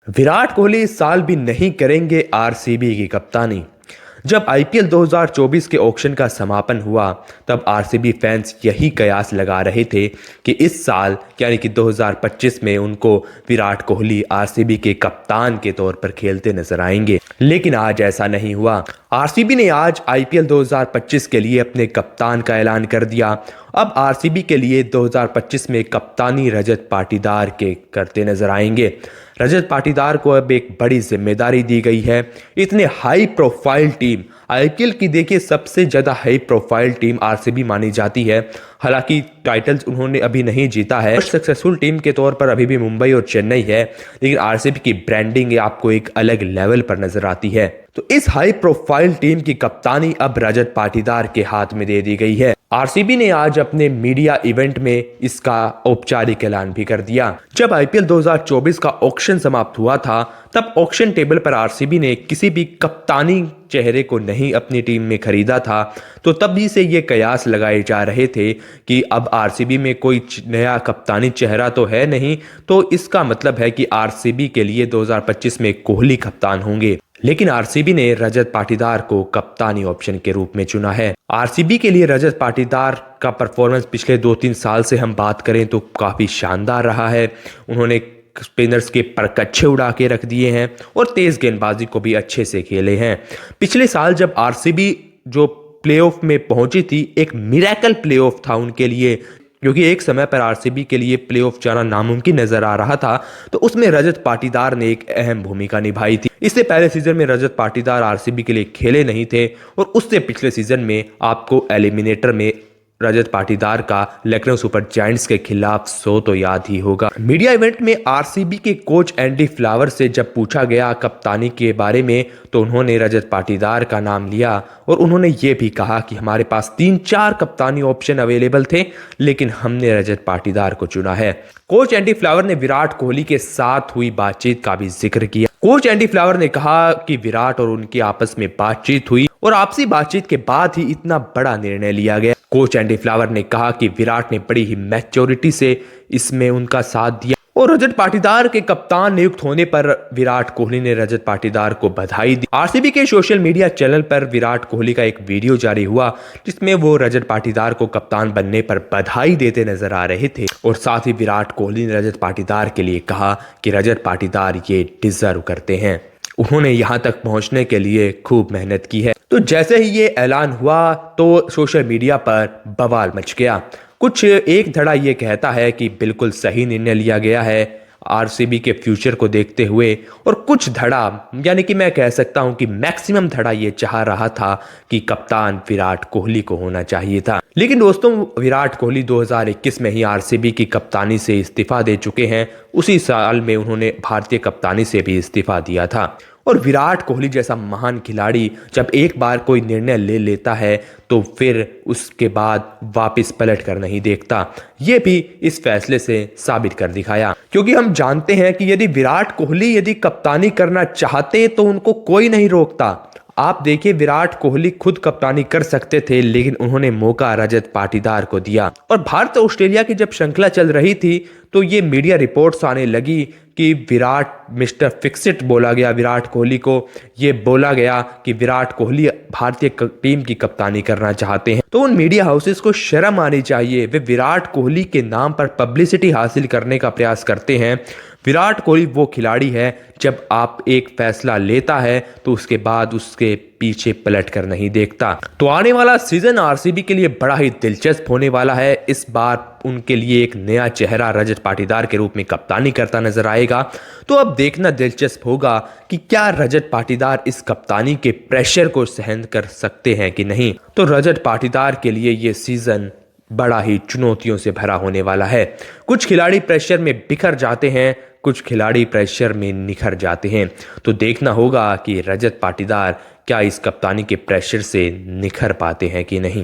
विराट कोहली इस साल भी नहीं करेंगे आरसीबी की कप्तानी। जब आईपीएल 2024 के ऑक्शन का समापन हुआ तब आरसीबी फैंस यही कयास लगा रहे थे कि इस साल यानी कि 2025 में उनको विराट कोहली आरसीबी के कप्तान के तौर पर खेलते नजर आएंगे, लेकिन आज ऐसा नहीं हुआ। आरसीबी ने आज आईपीएल 2025 के लिए अपने कप्तान का ऐलान कर दिया। अब आरसीबी के लिए 2025 में कप्तानी रजत पाटीदार के करते नजर आएंगे। रजत पाटीदार को अब एक बड़ी जिम्मेदारी दी गई है। इतने हाई प्रोफाइल टीम, आईपीएल की देखिए सबसे ज़्यादा हाई प्रोफाइल टीम आरसीबी मानी जाती है। हालांकि टाइटल्स उन्होंने अभी नहीं जीता है। सक्सेसफुल टीम के तौर पर अभी भी मुंबई और चेन्नई है, लेकिन आरसीबी की ब्रांडिंग आपको एक अलग लेवल पर नजर आती है। तो इस हाई प्रोफाइल टीम की कप्तानी अब रजत पाटीदार के हाथ में दे दी गई है। आरसीबी ने आज अपने मीडिया इवेंट में इसका औपचारिक ऐलान भी कर दिया। जब आईपीएल 2024 का ऑक्शन समाप्त हुआ था तब ऑक्शन टेबल पर आरसीबी ने किसी भी कप्तानी चेहरे को नहीं अपनी टीम में खरीदा था, तो तभी से ये कयास लगाए जा रहे थे कि अब आरसीबी में कोई नया कप्तानी चेहरा तो है नहीं, तो इसका मतलब है कि आरसीबी के लिए 2025 में कोहली कप्तान होंगे। लेकिन आरसीबी ने रजत पाटीदार को कप्तानी ऑप्शन के रूप में चुना है। आरसीबी के लिए रजत पाटीदार का परफॉर्मेंस पिछले 2-3 साल से हम बात करें तो काफी शानदार रहा है। उन्होंने स्पिनर्स के परकच्छे उड़ा के रख दिए हैं और तेज गेंदबाजी को भी अच्छे से खेले हैं। पिछले साल जब आरसीबी जो प्लेऑफ में पहुंची थी, एक मिरेकल प्लेऑफ था उनके लिए, क्योंकि एक समय पर आरसीबी के लिए प्लेऑफ जाना नामुमकिन नजर आ रहा था, तो उसमें रजत पाटीदार ने एक अहम भूमिका निभाई थी। इससे पहले सीजन में रजत पाटीदार आरसीबी के लिए खेले नहीं थे और उससे पिछले सीजन में आपको एलिमिनेटर में रजत पाटीदार का लखनऊ सुपर जायंट्स के खिलाफ 100 तो याद ही होगा। मीडिया इवेंट में आरसीबी के कोच एंडी फ्लावर से जब पूछा गया कप्तानी के बारे में, तो उन्होंने रजत पाटीदार का नाम लिया और उन्होंने ये भी कहा कि हमारे पास 3-4 कप्तानी ऑप्शन अवेलेबल थे, लेकिन हमने रजत पाटीदार को चुना है। कोच एंडी फ्लावर ने विराट कोहली के साथ हुई बातचीत का भी जिक्र किया। कोच एंडी फ्लावर ने कहा कि विराट और उनकी आपस में बातचीत हुई और आपसी बातचीत के बाद ही इतना बड़ा निर्णय लिया गया। कोच एंडी फ्लावर ने कहा कि विराट ने बड़ी ही मैच्योरिटी से इसमें उनका साथ दिया और रजत पाटीदार के कप्तान नियुक्त होने पर विराट कोहली ने रजत पाटीदार को बधाई दी। आरसीबी के सोशल मीडिया चैनल पर विराट कोहली का एक वीडियो जारी हुआ जिसमें वो रजत पाटीदार को कप्तान बनने पर बधाई देते नजर आ रहे थे और साथ ही विराट कोहली ने रजत पाटीदार के लिए कहा कि रजत पाटीदार ये डिजर्व करते हैं, उन्होंने यहाँ तक पहुँचने के लिए खूब मेहनत की है। तो जैसे ही ये ऐलान हुआ तो सोशल मीडिया पर बवाल मच गया। कुछ एक धड़ा ये कहता है कि बिल्कुल सही निर्णय लिया गया है आरसीबी के फ्यूचर को देखते हुए, और कुछ धड़ा यानी कि मैं कह सकता हूं कि मैक्सिमम धड़ा ये चाह रहा था कि कप्तान विराट कोहली को होना चाहिए था। लेकिन दोस्तों, विराट कोहली 2021 में ही आरसीबी की कप्तानी से इस्तीफा दे चुके हैं। उसी साल में उन्होंने भारतीय कप्तानी से भी इस्तीफा दिया था। और विराट कोहली जैसा महान खिलाड़ी जब एक बार कोई निर्णय ले लेता है तो फिर उसके बाद वापस पलट कर नहीं देखता। ये भी इस फैसले से साबित कर दिखाया, क्योंकि हम जानते हैं कि यदि विराट कोहली यदि कप्तानी करना चाहते तो उनको कोई नहीं रोकता। आप देखिए, विराट कोहली खुद कप्तानी कर सकते थे, लेकिन उन्होंने मौका रजत पाटीदार को दिया। और भारत ऑस्ट्रेलिया की जब श्रृंखला चल रही थी तो ये मीडिया रिपोर्ट्स आने लगी कि विराट मिस्टर फिक्सिट बोला गया विराट कोहली को। ये बोला गया कि विराट कोहली भारतीय टीम की कप्तानी करना चाहते हैं। तो उन मीडिया हाउसेस को शर्म आनी चाहिए। वे विराट कोहली के नाम पर पब्लिसिटी हासिल करने का प्रयास करते हैं। विराट कोहली वो खिलाड़ी है, जब आप एक फैसला लेता है तो उसके बाद उसके पीछे पलट कर नहीं देखता। तो आने वाला सीजन आरसीबी के लिए बड़ा ही दिलचस्प होने वाला है। इस बार उनके लिए एक नया चेहरा रजत पाटीदार के रूप में कप्तानी करता नजर आएगा। तो अब देखना दिलचस्प होगा कि क्या रजत पाटीदार इस कप्तानी के प्रेशर को सहन कर सकते हैं कि नहीं। तो रजत पाटीदार के लिए ये सीजन बड़ा ही चुनौतियों से भरा होने वाला है। कुछ खिलाड़ी प्रेशर में बिखर जाते हैं, कुछ खिलाड़ी प्रेशर में निखर जाते हैं। तो देखना होगा कि रजत पाटीदार क्या इस कप्तानी के प्रेशर से निखर पाते हैं कि नहीं।